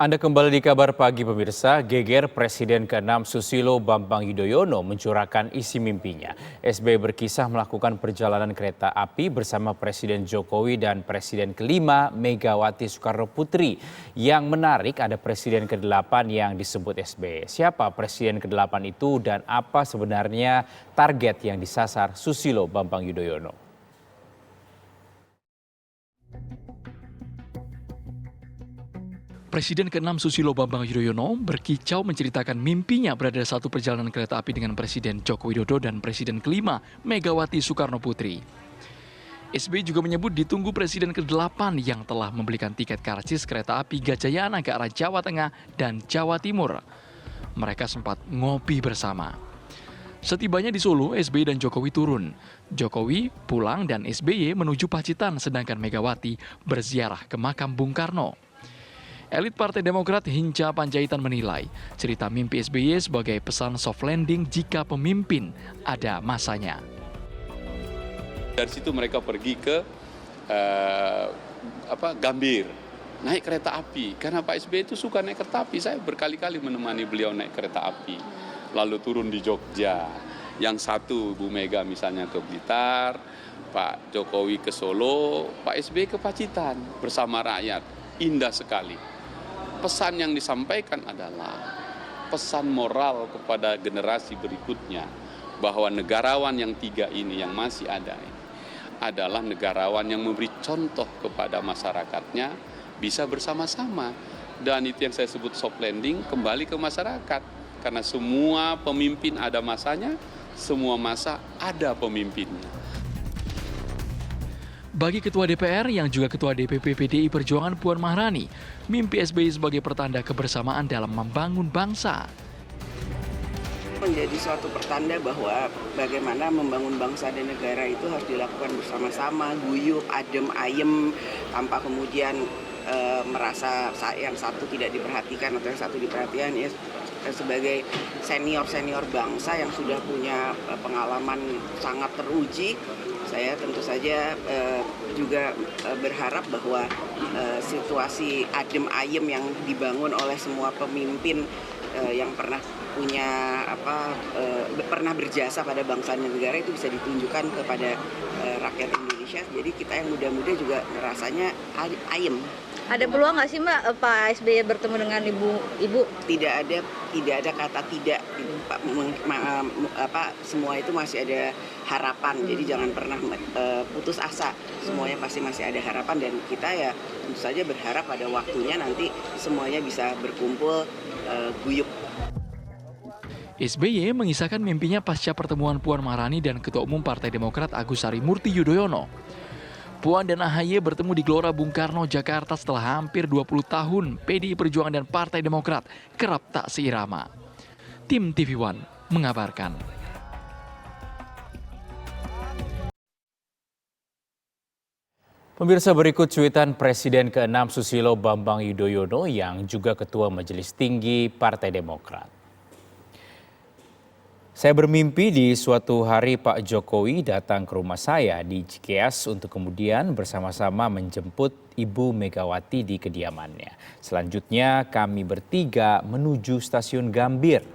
Anda kembali di Kabar Pagi pemirsa, geger Presiden ke-6 Susilo Bambang Yudhoyono mencurahkan isi mimpinya. SBY berkisah melakukan perjalanan kereta api bersama Presiden Jokowi dan Presiden ke-5 Megawati Soekarno Putri. Yang menarik ada Presiden ke-8 yang disebut SBY. Siapa Presiden ke-8 itu dan apa sebenarnya target yang disasar Susilo Bambang Yudhoyono? Presiden ke-6 Susilo Bambang Yudhoyono berkicau menceritakan mimpinya berada satu perjalanan kereta api dengan Presiden Joko Widodo dan Presiden ke-5 Megawati Soekarno Putri. SBY juga menyebut ditunggu Presiden ke-8 yang telah membelikan tiket karcis kereta api Gajayana ke arah Jawa Tengah dan Jawa Timur. Mereka sempat ngopi bersama. Setibanya di Solo, SBY dan Jokowi turun. Jokowi pulang dan SBY menuju Pacitan sedangkan Megawati berziarah ke makam Bung Karno. Elit Partai Demokrat Hinca Panjaitan menilai cerita mimpi SBY sebagai pesan soft landing jika pemimpin ada masanya. Dari situ mereka pergi ke Gambir, naik kereta api. Karena Pak SBY itu suka naik kereta api. Saya berkali-kali menemani beliau naik kereta api. Lalu turun di Jogja. Yang satu Bu Mega misalnya ke Blitar, Pak Jokowi ke Solo, Pak SBY ke Pacitan bersama rakyat. Indah sekali. Pesan yang disampaikan adalah pesan moral kepada generasi berikutnya bahwa negarawan yang tiga ini yang masih ada ini adalah negarawan yang memberi contoh kepada masyarakatnya bisa bersama-sama. Dan itu yang saya sebut soft landing kembali ke masyarakat. Karena semua pemimpin ada masanya, semua masa ada pemimpinnya. Bagi Ketua DPR yang juga Ketua DPP PDI Perjuangan Puan Maharani, mimpi SBY sebagai pertanda kebersamaan dalam membangun bangsa. Menjadi suatu pertanda bahwa bagaimana membangun bangsa dan negara itu harus dilakukan bersama-sama, guyup, adem, ayem, tanpa kemudian merasa yang satu tidak diperhatikan atau yang satu diperhatikan. Ya, sebagai senior bangsa yang sudah punya pengalaman sangat teruji, saya tentu saja juga berharap bahwa situasi adem ayem yang dibangun oleh semua pemimpin yang pernah pernah berjasa pada bangsa dan negara itu bisa ditunjukkan kepada rakyat Indonesia. Jadi kita yang muda-muda juga rasanya ayem. Ada peluang nggak sih Mbak Pak SBY bertemu dengan Ibu? Tidak ada kata tidak. Semua itu masih ada harapan. Jadi jangan pernah putus asa. Semuanya pasti masih ada harapan dan kita ya tentu saja berharap pada waktunya nanti semuanya bisa berkumpul guyup. SBY mengisahkan mimpinya pasca pertemuan Puan Maharani dan Ketua Umum Partai Demokrat Agus Harimurti Yudhoyono. Puan dan AHY bertemu di Gelora Bung Karno, Jakarta setelah hampir 20 tahun PDI Perjuangan dan Partai Demokrat kerap tak seirama. Tim TV One mengabarkan. Pemirsa, berikut cuitan Presiden ke-6 Susilo Bambang Yudhoyono yang juga Ketua Majelis Tinggi Partai Demokrat. Saya bermimpi di suatu hari Pak Jokowi datang ke rumah saya di Cikeas untuk kemudian bersama-sama menjemput Ibu Megawati di kediamannya. Selanjutnya kami bertiga menuju stasiun Gambir.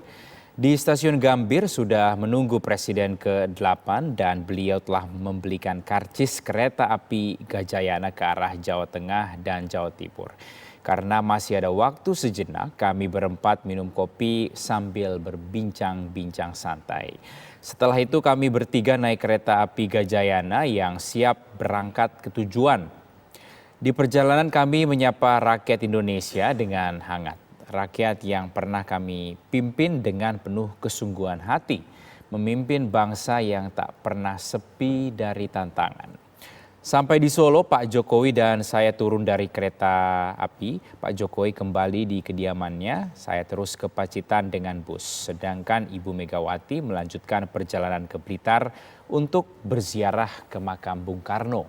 Di stasiun Gambir sudah menunggu Presiden ke-8 dan beliau telah membelikan karcis kereta api Gajayana ke arah Jawa Tengah dan Jawa Timur. Karena masih ada waktu sejenak, kami berempat minum kopi sambil berbincang-bincang santai. Setelah itu kami bertiga naik kereta api Gajayana yang siap berangkat ke tujuan. Di perjalanan kami menyapa rakyat Indonesia dengan hangat. Rakyat yang pernah kami pimpin dengan penuh kesungguhan hati. Memimpin bangsa yang tak pernah sepi dari tantangan. Sampai di Solo, Pak Jokowi dan saya turun dari kereta api. Pak Jokowi kembali di kediamannya, saya terus ke Pacitan dengan bus. Sedangkan Ibu Megawati melanjutkan perjalanan ke Blitar untuk berziarah ke makam Bung Karno.